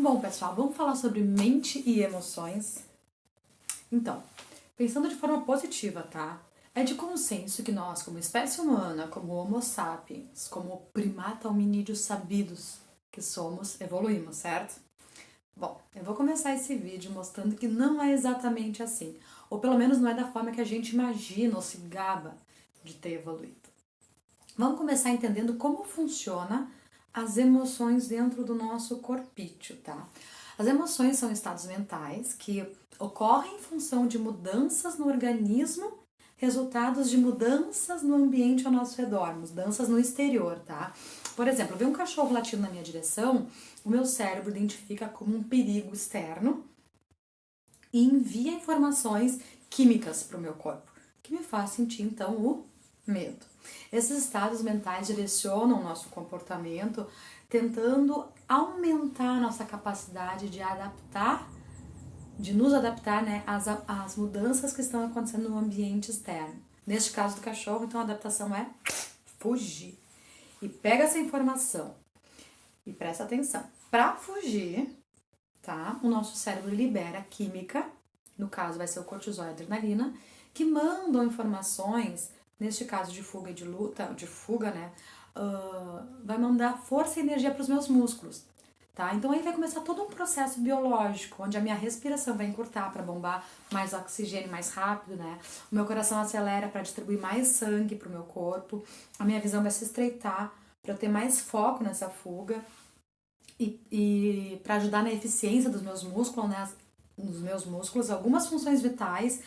Bom, pessoal, vamos falar sobre mente e emoções. Então, pensando de forma positiva, tá? É de consenso que nós, como espécie humana, como Homo sapiens, como primata hominídeos sabidos que somos, evoluímos, certo? Bom, eu vou começar esse vídeo mostrando que não é exatamente assim. Ou pelo menos não é da forma que a gente imagina ou se gaba de ter evoluído. Vamos começar entendendo como funciona as emoções dentro do nosso corpício, tá? As emoções são estados mentais que ocorrem em função de mudanças no organismo, resultados de mudanças no ambiente ao nosso redor, mudanças no exterior, tá? Por exemplo, ver um cachorro latindo na minha direção, o meu cérebro identifica como um perigo externo e envia informações químicas para o meu corpo, que me faz sentir então o medo. Esses estados mentais direcionam o nosso comportamento, tentando aumentar a nossa capacidade de adaptar, de nos adaptar, né, às mudanças que estão acontecendo no ambiente externo. Neste caso do cachorro, então a adaptação é fugir. E pega essa informação e presta atenção. Para fugir, tá? O nosso cérebro libera química, no caso vai ser o cortisol e a adrenalina, que mandam informações, neste caso de fuga e de luta, de fuga, né? Vai mandar força e energia para os meus músculos, tá? Então aí vai começar todo um processo biológico, onde a minha respiração vai encurtar para bombar mais oxigênio mais rápido, né? O meu coração acelera para distribuir mais sangue para o meu corpo, a minha visão vai se estreitar para eu ter mais foco nessa fuga e para ajudar na eficiência dos meus músculos, né? Nos meus músculos, algumas funções vitais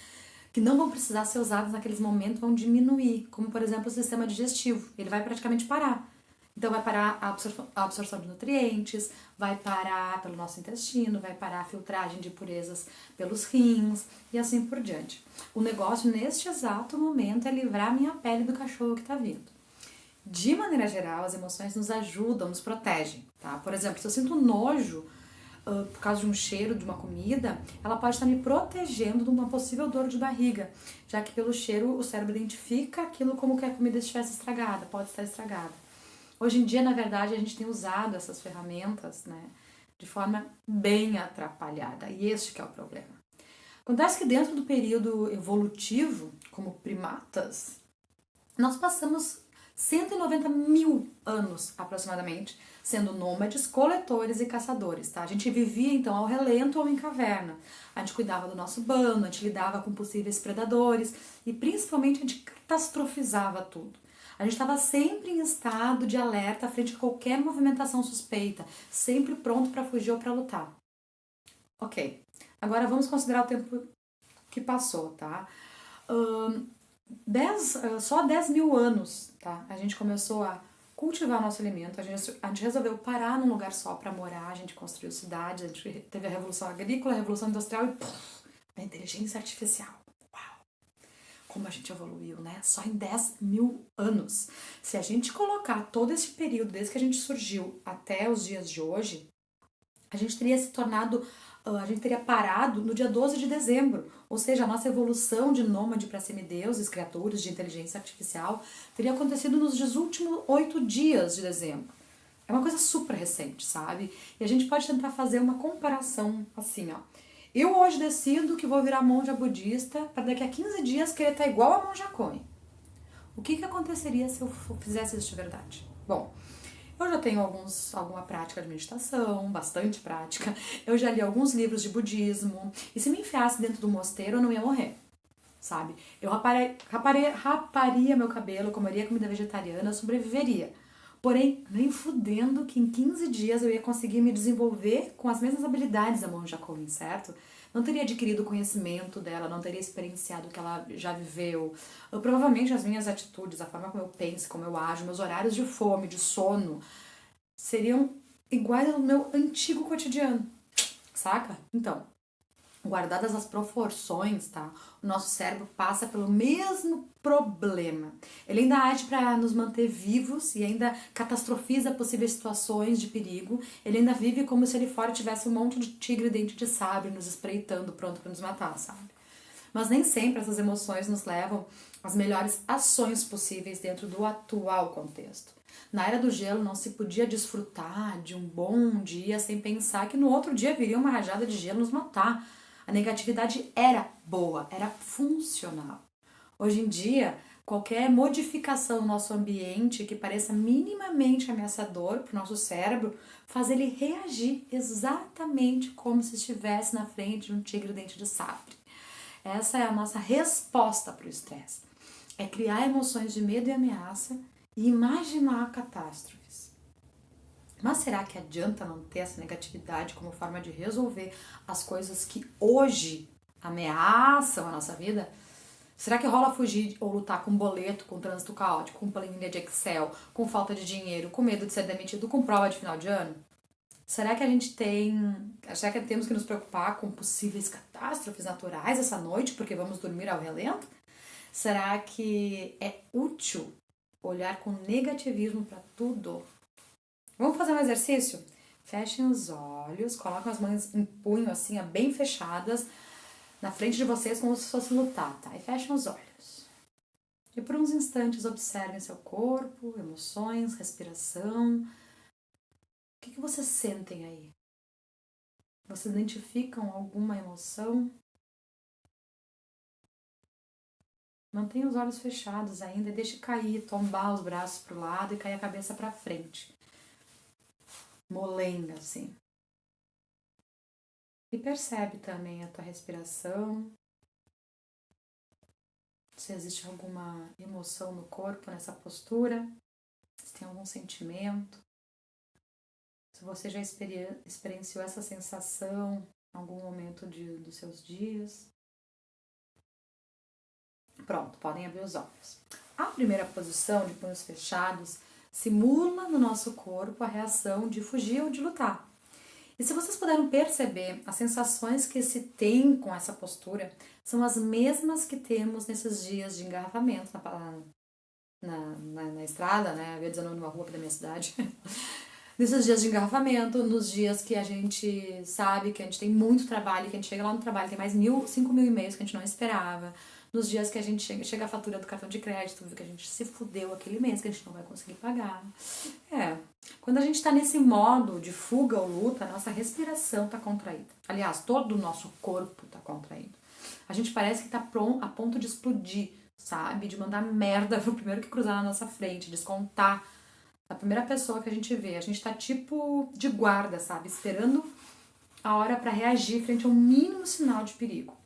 que não vão precisar ser usadas naqueles momentos vão diminuir, como por exemplo o sistema digestivo, ele vai praticamente parar. Então vai parar a absorção de nutrientes, vai parar pelo nosso intestino, vai parar a filtragem de impurezas pelos rins e assim por diante. O negócio neste exato momento é livrar a minha pele do cachorro que está vindo. De maneira geral, as emoções nos ajudam, nos protegem, tá? Por exemplo, se eu sinto nojo por causa de um cheiro de uma comida, ela pode estar me protegendo de uma possível dor de barriga, já que pelo cheiro o cérebro identifica aquilo como que a comida estivesse estragada, pode estar estragada. Hoje em dia, na verdade, a gente tem usado essas ferramentas, né, de forma bem atrapalhada, e este que é o problema. Acontece que dentro do período evolutivo, como primatas, nós passamos 190 mil anos, aproximadamente, sendo nômades, coletores e caçadores, tá? A gente vivia, então, ao relento ou em caverna. A gente cuidava do nosso bando, a gente lidava com possíveis predadores e, principalmente, a gente catastrofizava tudo. A gente estava sempre em estado de alerta frente a qualquer movimentação suspeita, sempre pronto para fugir ou para lutar. Ok, agora vamos considerar o tempo que passou, tá? Só 10 mil anos, tá? A gente começou a cultivar o nosso alimento, a gente resolveu parar num lugar só para morar, a gente construiu cidades, a gente teve a Revolução Agrícola, a Revolução Industrial e a inteligência artificial. Uau! Como a gente evoluiu, né? Só em 10 mil anos. Se a gente colocar todo esse período, desde que a gente surgiu até os dias de hoje, a gente teria parado no dia 12 de dezembro, ou seja, a nossa evolução de nômade para semideuses, criaturas de inteligência artificial, teria acontecido nos últimos 8 dias de dezembro. É uma coisa super recente, sabe? E a gente pode tentar fazer uma comparação assim, ó. Eu hoje decido que vou virar monja budista para daqui a 15 dias querer estar igual a monja Coen. O que aconteceria se eu fizesse isso de verdade? Bom, eu já tenho alguma prática de meditação, bastante prática. Eu já li alguns livros de budismo. E se me enfiasse dentro do mosteiro, eu não ia morrer, sabe? Eu raparia meu cabelo, comeria comida vegetariana, eu sobreviveria. Porém, nem fudendo que em 15 dias eu ia conseguir me desenvolver com as mesmas habilidades da monja Coen, certo? Não teria adquirido o conhecimento dela, não teria experienciado o que ela já viveu. Provavelmente as minhas atitudes, a forma como eu penso, como eu ajo, meus horários de fome, de sono, seriam iguais ao meu antigo cotidiano, saca? Então, guardadas as proporções, tá? O nosso cérebro passa pelo mesmo problema. Ele ainda age para nos manter vivos e ainda catastrofiza possíveis situações de perigo. Ele ainda vive como se ele fora tivesse um monte de tigre dente de sabre nos espreitando, pronto para nos matar, sabe? Mas nem sempre essas emoções nos levam às melhores ações possíveis dentro do atual contexto. Na era do gelo não se podia desfrutar de um bom dia sem pensar que no outro dia viria uma rajada de gelo nos matar. A negatividade era boa, era funcional. Hoje em dia, qualquer modificação no nosso ambiente que pareça minimamente ameaçador para o nosso cérebro faz ele reagir exatamente como se estivesse na frente de um tigre dente de sabre. Essa é a nossa resposta para o estresse. É criar emoções de medo e ameaça e imaginar catástrofes. Mas será que adianta não ter essa negatividade como forma de resolver as coisas que hoje ameaçam a nossa vida? Será que rola fugir ou lutar com boleto, com trânsito caótico, com planilha de Excel, com falta de dinheiro, com medo de ser demitido, com prova de final de ano? Será que será que temos que nos preocupar com possíveis catástrofes naturais essa noite porque vamos dormir ao relento? Será que é útil olhar com negativismo para tudo? Vamos fazer um exercício? Fechem os olhos, coloquem as mãos em punho assim, bem fechadas, na frente de vocês como se fosse lutar, tá? E fechem os olhos. E por uns instantes observem seu corpo, emoções, respiração. O que vocês sentem aí? Vocês identificam alguma emoção? Mantenha os olhos fechados ainda e deixe cair, tombar os braços para o lado e cair a cabeça para frente. Molenga, assim. E percebe também a tua respiração. Se existe alguma emoção no corpo nessa postura. Se tem algum sentimento. Se você já experienciou essa sensação em algum momento dos seus dias. Pronto, podem abrir os olhos. A primeira posição de punhos fechados simula no nosso corpo a reação de fugir ou de lutar. E se vocês puderam perceber, as sensações que se tem com essa postura são as mesmas que temos nesses dias de engarrafamento na estrada, né? Eu ia dizer numa rua aqui da minha cidade. Nesses dias de engarrafamento, nos dias que a gente sabe que a gente tem muito trabalho, que a gente chega lá no trabalho, tem mais 5.000 e-mails que a gente não esperava. Nos dias que a gente chega a fatura do cartão de crédito, viu que a gente se fudeu aquele mês, que a gente não vai conseguir pagar. Quando a gente tá nesse modo de fuga ou luta, a nossa respiração tá contraída. Aliás, todo o nosso corpo tá contraído. A gente parece que tá a ponto de explodir, sabe? De mandar merda pro primeiro que cruzar na nossa frente, descontar a primeira pessoa que a gente vê. A gente tá tipo de guarda, sabe? Esperando a hora para reagir frente ao mínimo sinal de perigo.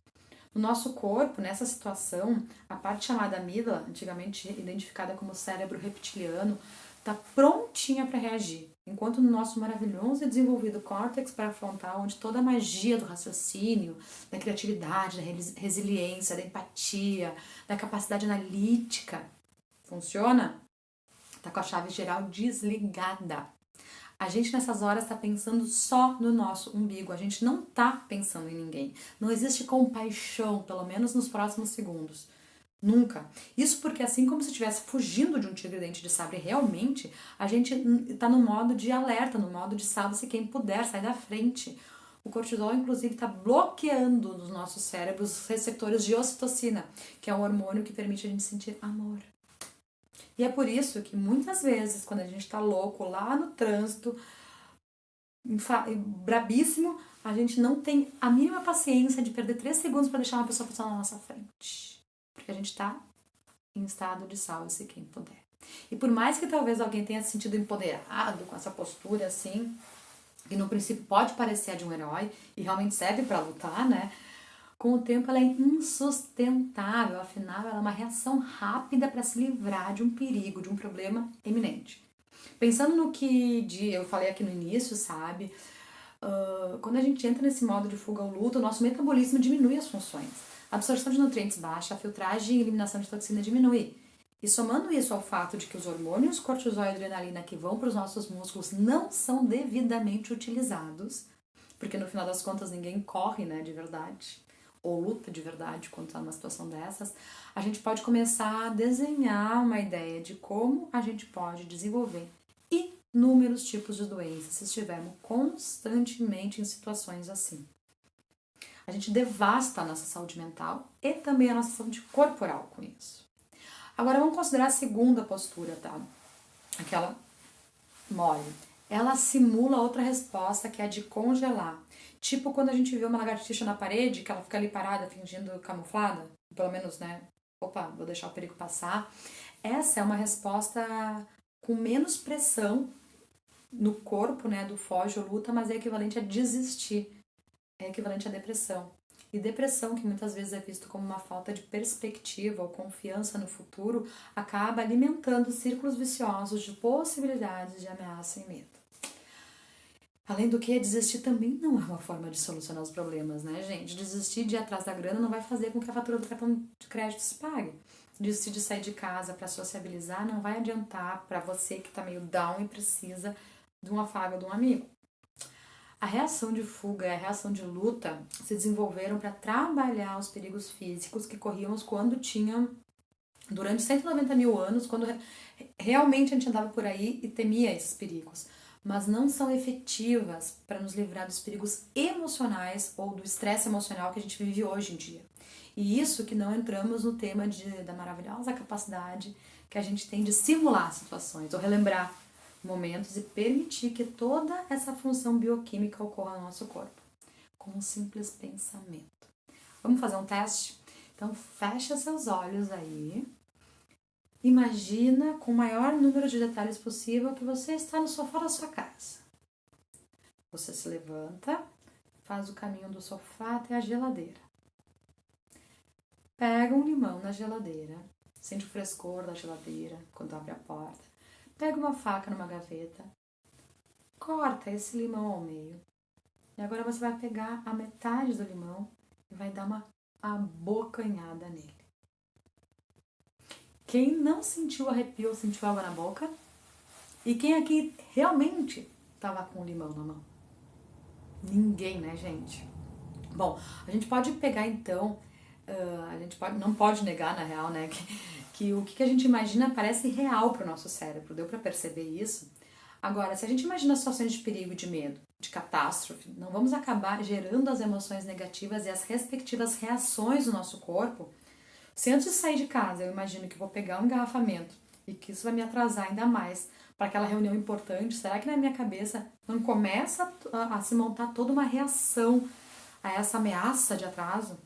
No nosso corpo, nessa situação, a parte chamada amígdala, antigamente identificada como cérebro reptiliano, está prontinha para reagir, enquanto no nosso maravilhoso e desenvolvido córtex pré-frontal, onde toda a magia do raciocínio, da criatividade, da resiliência, da empatia, da capacidade analítica funciona, está com a chave geral desligada. A gente nessas horas está pensando só no nosso umbigo, a gente não está pensando em ninguém. Não existe compaixão, pelo menos nos próximos segundos. Nunca. Isso porque assim como se estivesse fugindo de um tigre dente de sabre realmente, a gente está no modo de alerta, no modo de salve-se quem puder, sai da frente. O cortisol, inclusive, está bloqueando nos nossos cérebros os receptores de ocitocina, que é um hormônio que permite a gente sentir amor. E é por isso que muitas vezes, quando a gente está louco lá no trânsito, brabíssimo, a gente não tem a mínima paciência de perder 3 segundos para deixar uma pessoa passar na nossa frente. Porque a gente está em estado de salve-se quem puder. E por mais que talvez alguém tenha se sentido empoderado com essa postura assim, que no princípio pode parecer a de um herói e realmente serve para lutar, né? Com o tempo ela é insustentável, afinal ela é uma reação rápida para se livrar de um perigo, de um problema eminente. Pensando no que eu falei aqui no início, sabe? Quando a gente entra nesse modo de fuga ou luta, o nosso metabolismo diminui as funções. A absorção de nutrientes baixa, a filtragem e eliminação de toxina diminui. E somando isso ao fato de que os hormônios cortisol e adrenalina que vão para os nossos músculos não são devidamente utilizados, porque no final das contas ninguém corre, né, de verdade, ou luta de verdade quando está numa situação dessas, a gente pode começar a desenhar uma ideia de como a gente pode desenvolver inúmeros tipos de doenças se estivermos constantemente em situações assim. A gente devasta a nossa saúde mental e também a nossa saúde corporal com isso. Agora vamos considerar a segunda postura, tá? Aquela mole. Ela simula outra resposta, que é a de congelar. Tipo quando a gente vê uma lagartixa na parede, que ela fica ali parada, fingindo camuflada. Pelo menos, né? Opa, vou deixar o perigo passar. Essa é uma resposta com menos pressão no corpo, né? Do foge ou luta, mas é equivalente a desistir. É equivalente à depressão. E depressão, que muitas vezes é visto como uma falta de perspectiva ou confiança no futuro, acaba alimentando círculos viciosos de possibilidades de ameaça e medo. Além do que, desistir também não é uma forma de solucionar os problemas, né, gente? Desistir de ir atrás da grana não vai fazer com que a fatura do cartão de crédito se pague. Desistir de sair de casa para sociabilizar não vai adiantar para você que tá meio down e precisa de um afago de um amigo. A reação de fuga e a reação de luta se desenvolveram para trabalhar os perigos físicos que corríamos quando tinham, durante 190 mil anos, quando realmente a gente andava por aí e temia esses perigos. Mas não são efetivas para nos livrar dos perigos emocionais ou do estresse emocional que a gente vive hoje em dia. E isso que não entramos no tema da maravilhosa capacidade que a gente tem de simular situações ou relembrar momentos e permitir que toda essa função bioquímica ocorra no nosso corpo, com um simples pensamento. Vamos fazer um teste? Então, fecha seus olhos aí. Imagina com o maior número de detalhes possível que você está no sofá da sua casa. Você se levanta, faz o caminho do sofá até a geladeira. Pega um limão na geladeira, sente o frescor da geladeira quando abre a porta. Pega uma faca numa gaveta, corta esse limão ao meio. E agora você vai pegar a metade do limão e vai dar uma abocanhada nele. Quem não sentiu arrepio ou sentiu água na boca? E quem aqui realmente estava com o limão na mão? Ninguém, né, gente? Bom, a gente pode pegar então, não pode negar na real, né, que o que a gente imagina parece real para o nosso cérebro. Deu para perceber isso? Agora, se a gente imagina situações de perigo, de medo, de catástrofe, não vamos acabar gerando as emoções negativas e as respectivas reações do nosso corpo. Se antes de sair de casa eu imagino que vou pegar um engarrafamento e que isso vai me atrasar ainda mais para aquela reunião importante, será que na minha cabeça não começa a se montar toda uma reação a essa ameaça de atraso?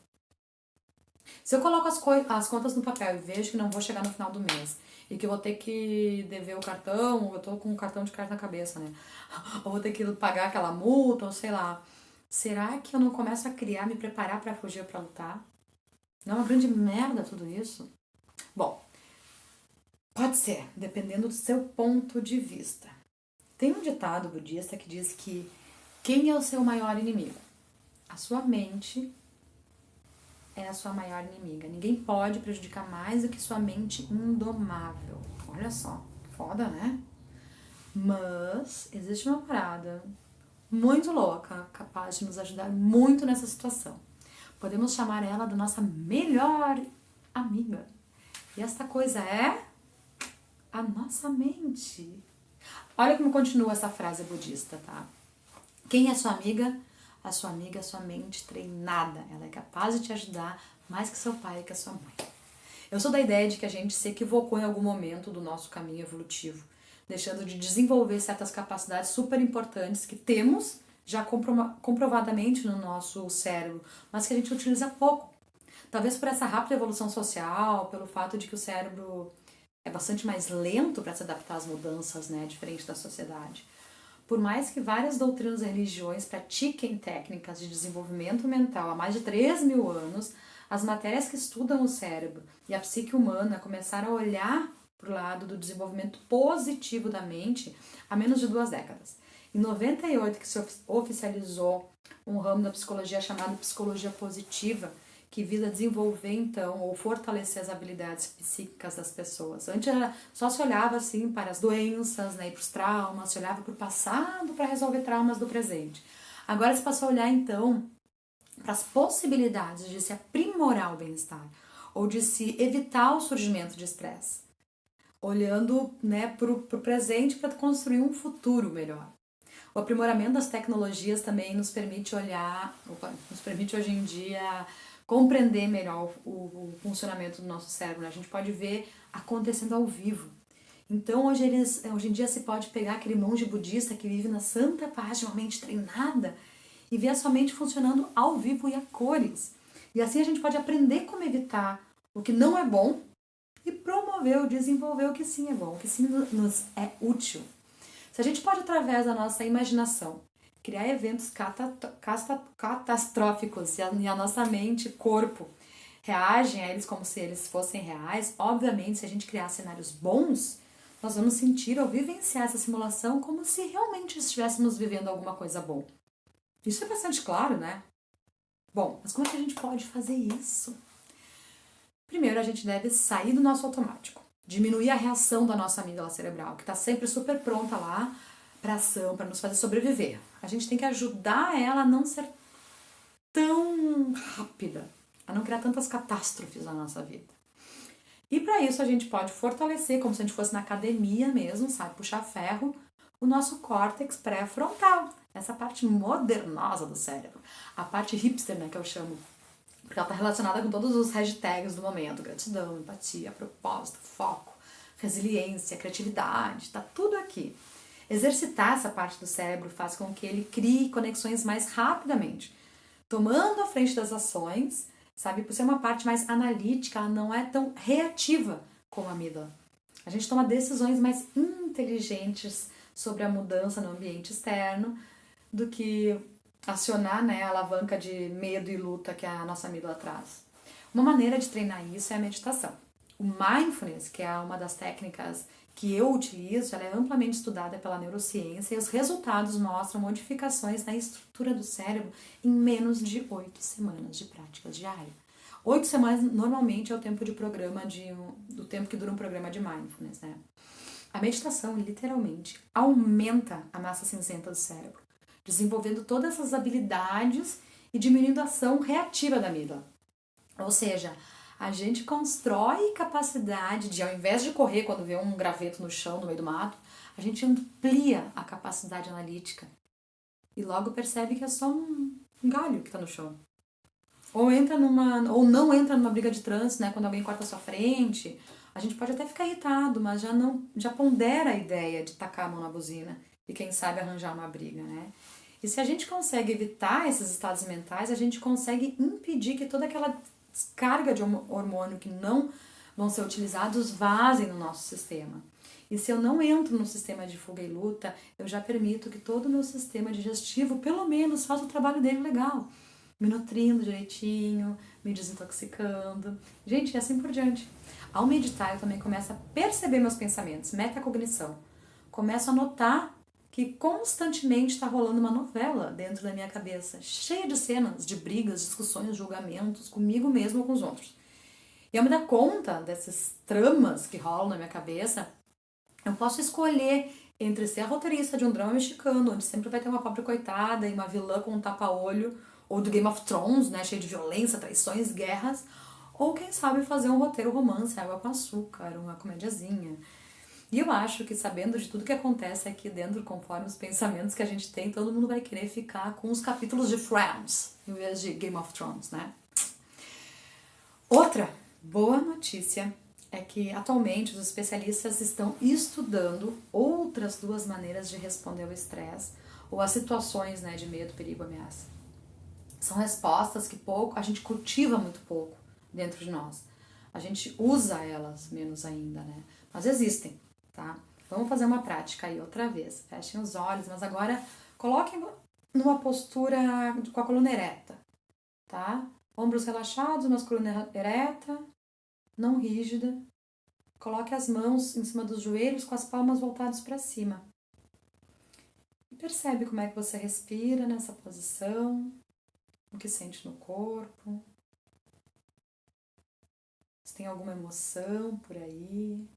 Se eu coloco as contas no papel e vejo que não vou chegar no final do mês e que eu vou ter que dever o cartão, ou eu tô com o cartão de crédito na cabeça, né? Ou vou ter que pagar aquela multa, ou sei lá. Será que eu não começo a criar, me preparar para fugir ou para lutar? Não é uma grande merda tudo isso? Bom, pode ser, dependendo do seu ponto de vista. Tem um ditado budista que diz que quem é o seu maior inimigo? A sua mente é a sua maior inimiga. Ninguém pode prejudicar mais do que sua mente indomável. Olha só, foda, né? Mas existe uma parada muito louca, capaz de nos ajudar muito nessa situação. Podemos chamar ela de nossa melhor amiga. E esta coisa é a nossa mente. Olha como continua essa frase budista, tá? Quem é sua amiga? A sua amiga é a sua mente treinada. Ela é capaz de te ajudar mais que seu pai e que a sua mãe. Eu sou da ideia de que a gente se equivocou em algum momento do nosso caminho evolutivo, deixando de desenvolver certas capacidades super importantes que temos já comprovadamente no nosso cérebro, mas que a gente utiliza pouco. Talvez por essa rápida evolução social, pelo fato de que o cérebro é bastante mais lento para se adaptar às mudanças, né, diferente da sociedade. Por mais que várias doutrinas e religiões pratiquem técnicas de desenvolvimento mental há mais de 3.000 anos, as matérias que estudam o cérebro e a psique humana começaram a olhar para o lado do desenvolvimento positivo da mente há menos de 2 décadas. Em 98 que se oficializou um ramo da psicologia chamado psicologia positiva, que visa desenvolver então ou fortalecer as habilidades psíquicas das pessoas. Antes só se olhava assim para as doenças, né, e para os traumas, se olhava para o passado para resolver traumas do presente. Agora se passou a olhar então para as possibilidades de se aprimorar o bem-estar ou de se evitar o surgimento de estresse, olhando, né, para o presente para construir um futuro melhor. O aprimoramento das tecnologias também nos permite hoje em dia compreender melhor o funcionamento do nosso cérebro, né? A gente pode ver acontecendo ao vivo. Então, hoje em dia se pode pegar aquele monge budista que vive na santa paz de uma mente treinada e ver a sua mente funcionando ao vivo e a cores. E assim a gente pode aprender como evitar o que não é bom e promover ou desenvolver o que sim é bom, o que sim nos é útil. Se a gente pode, através da nossa imaginação, criar eventos catastróficos e a nossa mente e corpo reagem a eles como se eles fossem reais, obviamente, se a gente criar cenários bons, nós vamos sentir ou vivenciar essa simulação como se realmente estivéssemos vivendo alguma coisa boa. Isso é bastante claro, né? Bom, mas como é que a gente pode fazer isso? Primeiro, a gente deve sair do nosso automático, diminuir a reação da nossa amígdala cerebral, que está sempre super pronta lá para ação, para nos fazer sobreviver. A gente tem que ajudar ela a não ser tão rápida, a não criar tantas catástrofes na nossa vida. E para isso a gente pode fortalecer, como se a gente fosse na academia mesmo, sabe, puxar ferro, o nosso córtex pré-frontal, essa parte modernosa do cérebro, a parte hipster, né, que eu chamo, porque ela está relacionada com todos os hashtags do momento, gratidão, empatia, propósito, foco, resiliência, criatividade, tá tudo aqui. Exercitar essa parte do cérebro faz com que ele crie conexões mais rapidamente, tomando a frente das ações, sabe? Por ser uma parte mais analítica, ela não é tão reativa como a amígdala. A gente toma decisões mais inteligentes sobre a mudança no ambiente externo do que acionar, né, a alavanca de medo e luta que a nossa amígdala traz. Uma maneira de treinar isso é a meditação. O mindfulness, que é uma das técnicas que eu utilizo, ela é amplamente estudada pela neurociência e os resultados mostram modificações na estrutura do cérebro em menos de 8 semanas de prática diária. 8 semanas normalmente é o tempo de programa do tempo que dura um programa de mindfulness, né? A meditação literalmente aumenta a massa cinzenta do cérebro, desenvolvendo todas essas habilidades e diminuindo a ação reativa da amígdala. Ou seja, a gente constrói capacidade de, ao invés de correr quando vê um graveto no chão, no meio do mato, a gente amplia a capacidade analítica e logo percebe que é só um galho que está no chão. Ou não entra numa briga de trânsito, né? Quando alguém corta a sua frente, a gente pode até ficar irritado, mas já pondera a ideia de tacar a mão na buzina e quem sabe arranjar uma briga, né? E se a gente consegue evitar esses estados mentais, a gente consegue impedir que toda aquela descarga de hormônio que não vão ser utilizados vazem no nosso sistema. E se eu não entro no sistema de fuga e luta, eu já permito que todo o meu sistema digestivo, pelo menos, faça o trabalho dele legal. Me nutrindo direitinho, me desintoxicando. Gente, e assim por diante. Ao meditar, eu também começo a perceber meus pensamentos, metacognição. Começo a notar que constantemente está rolando uma novela dentro da minha cabeça, cheia de cenas, de brigas, discussões, julgamentos, comigo mesmo ou com os outros. E ao me dar conta dessas tramas que rolam na minha cabeça, eu posso escolher entre ser a roteirista de um drama mexicano, onde sempre vai ter uma pobre coitada e uma vilã com um tapa-olho, ou do Game of Thrones, né, cheio de violência, traições, guerras, ou quem sabe fazer um roteiro romance, água com açúcar, uma comediazinha. E eu acho que sabendo de tudo que acontece aqui dentro, conforme os pensamentos que a gente tem, todo mundo vai querer ficar com os capítulos de Friends, em vez de Game of Thrones, né? Outra boa notícia é que atualmente os especialistas estão estudando outras duas maneiras de responder ao estresse ou às situações, né, de medo, perigo, ameaça. São respostas que a gente cultiva muito pouco dentro de nós. A gente usa elas menos ainda, né? Mas existem, tá? Vamos fazer uma prática aí outra vez. Fechem os olhos, mas agora coloquem numa postura com a coluna ereta, tá? Ombros relaxados, mas coluna ereta, não rígida. Coloque as mãos em cima dos joelhos com as palmas voltadas para cima. E percebe como é que você respira nessa posição, o que sente no corpo. Se tem alguma emoção por aí.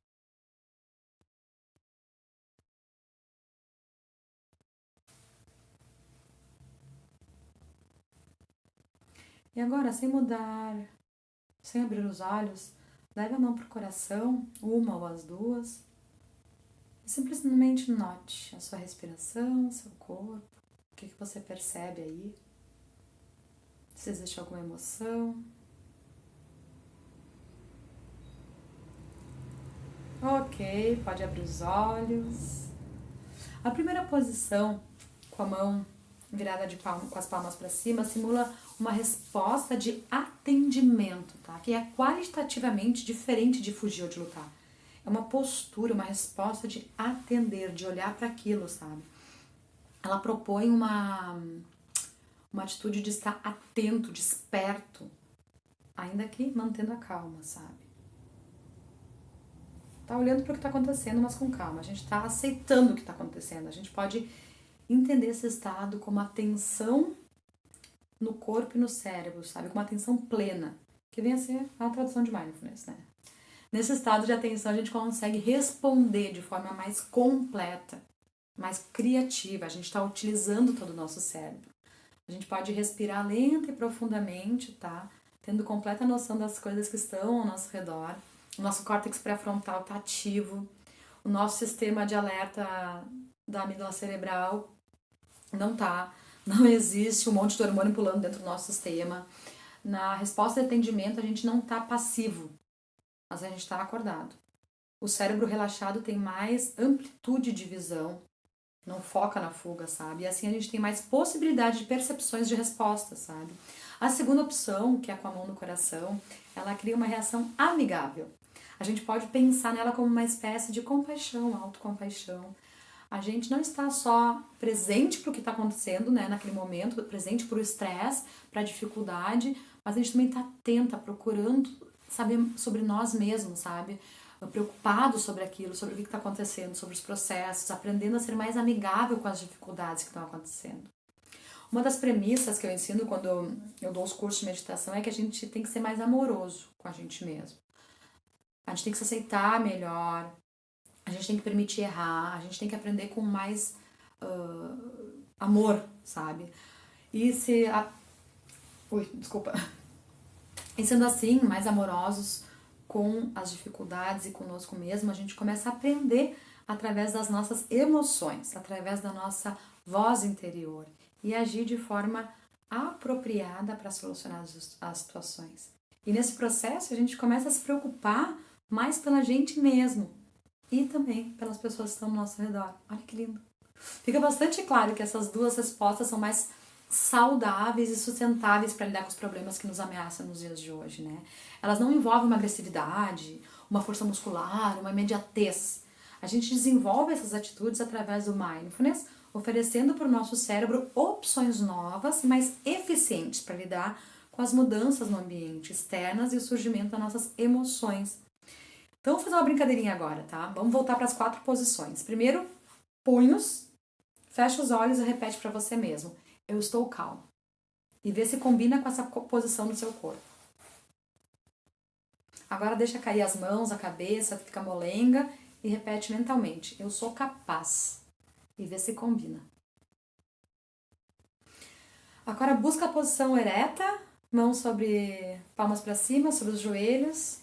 E agora, sem mudar, sem abrir os olhos, leve a mão para o coração, uma ou as duas. E simplesmente note a sua respiração, seu corpo, o que você percebe aí, se existe alguma emoção. Ok, pode abrir os olhos. A primeira posição, com a mão virada de palma, com as palmas para cima, simula uma resposta de atendimento, tá? Que é qualitativamente diferente de fugir ou de lutar. É uma postura, uma resposta de atender, de olhar para aquilo, sabe? Ela propõe uma atitude de estar atento, desperto, ainda que mantendo a calma, sabe? Tá olhando para o que está acontecendo, mas com calma. A gente está aceitando o que está acontecendo. A gente pode entender esse estado como atenção no corpo e no cérebro, sabe? Com uma atenção plena, que vem a ser a tradução de mindfulness, né? Nesse estado de atenção, a gente consegue responder de forma mais completa, mais criativa. A gente está utilizando todo o nosso cérebro. A gente pode respirar lenta e profundamente, tá? Tendo completa noção das coisas que estão ao nosso redor. O nosso córtex pré-frontal está ativo. O nosso sistema de alerta da amígdala cerebral não tá. Não existe um monte de hormônio pulando dentro do nosso sistema. Na resposta de atendimento, a gente não tá passivo, mas a gente está acordado. O cérebro relaxado tem mais amplitude de visão, não foca na fuga, sabe? E assim a gente tem mais possibilidade de percepções de respostas, sabe? A segunda opção, que é com a mão no coração, ela cria uma reação amigável. A gente pode pensar nela como uma espécie de compaixão, autocompaixão. A gente não está só presente para o que está acontecendo, né, naquele momento, presente para o estresse, para a dificuldade, mas a gente também está atenta, procurando saber sobre nós mesmos, sabe? Preocupado sobre aquilo, sobre o que está acontecendo, sobre os processos, aprendendo a ser mais amigável com as dificuldades que estão acontecendo. Uma das premissas que eu ensino quando eu dou os cursos de meditação é que a gente tem que ser mais amoroso com a gente mesmo. A gente tem que se aceitar melhor, a gente tem que permitir errar, a gente tem que aprender com mais amor, sabe? E se... desculpa. E sendo assim, mais amorosos com as dificuldades e conosco mesmo, a gente começa a aprender através das nossas emoções, através da nossa voz interior e agir de forma apropriada para solucionar as situações. E nesse processo a gente começa a se preocupar mais pela gente mesmo e também pelas pessoas que estão ao nosso redor. Olha que lindo! Fica bastante claro que essas duas respostas são mais saudáveis e sustentáveis para lidar com os problemas que nos ameaçam nos dias de hoje, né? Elas não envolvem uma agressividade, uma força muscular, uma imediatez. A gente desenvolve essas atitudes através do mindfulness, oferecendo para o nosso cérebro opções novas, mais eficientes para lidar com as mudanças no ambiente externas e o surgimento das nossas emoções. Então, vou fazer uma brincadeirinha agora, tá? Vamos voltar para as 4 posições. Primeiro, punhos, fecha os olhos e repete para você mesmo. Eu estou calmo. E vê se combina com essa posição do seu corpo. Agora deixa cair as mãos, a cabeça, fica molenga e repete mentalmente. Eu sou capaz. E vê se combina. Agora busca a posição ereta, mãos sobre palmas para cima, sobre os joelhos.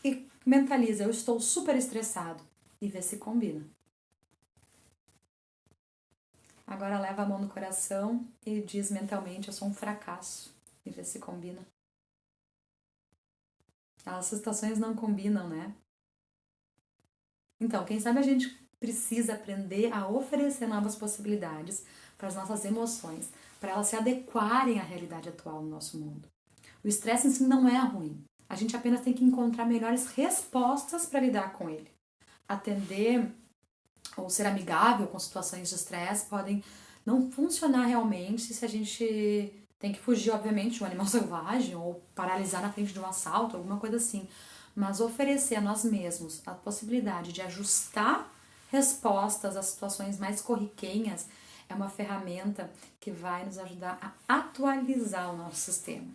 E mentaliza, eu estou super estressado. E vê se combina. Agora leva a mão no coração e diz mentalmente, eu sou um fracasso. E vê se combina. As situações não combinam, né? Então, quem sabe a gente precisa aprender a oferecer novas possibilidades para as nossas emoções, para elas se adequarem à realidade atual no nosso mundo. O estresse em si não é ruim. A gente apenas tem que encontrar melhores respostas para lidar com ele. Atender ou ser amigável com situações de estresse podem não funcionar realmente se a gente tem que fugir, obviamente, de um animal selvagem ou paralisar na frente de um assalto, alguma coisa assim. Mas oferecer a nós mesmos a possibilidade de ajustar respostas a situações mais corriqueiras é uma ferramenta que vai nos ajudar a atualizar o nosso sistema.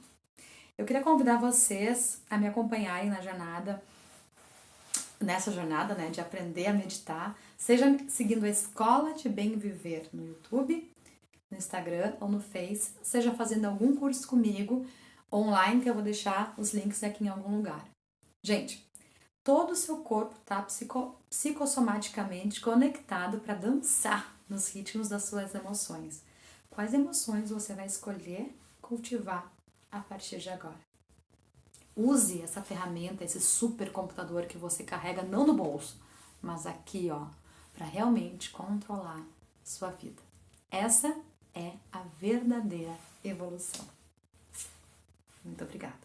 Eu queria convidar vocês a me acompanharem nessa jornada, né, de aprender a meditar, seja seguindo a Escola de Bem Viver no YouTube, no Instagram ou no Face, seja fazendo algum curso comigo online, que eu vou deixar os links aqui em algum lugar. Gente, todo o seu corpo está psicossomaticamente conectado para dançar nos ritmos das suas emoções. Quais emoções você vai escolher cultivar a partir de agora? Use essa ferramenta, esse supercomputador que você carrega não no bolso, mas aqui, ó, para realmente controlar sua vida. Essa é a verdadeira evolução. Muito obrigada.